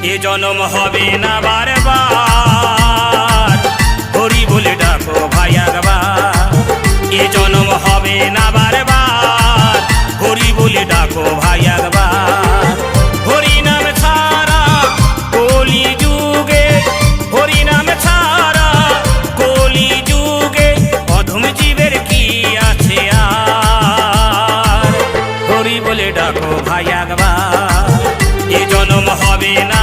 এ জনম হবে না বারবার, হরি বলে ডাকো ভাই একবার। এ জনম হবে না বারবার, হরি বলে ডাকো ভাই একবার। হরি নাম ছাড়া কলি যুগে, হরি নাম ছাড়া কলি যুগে অধম জীবের কি আছে আর। হরি বলে ডাকো ভাই একবার, এ জনম হবে না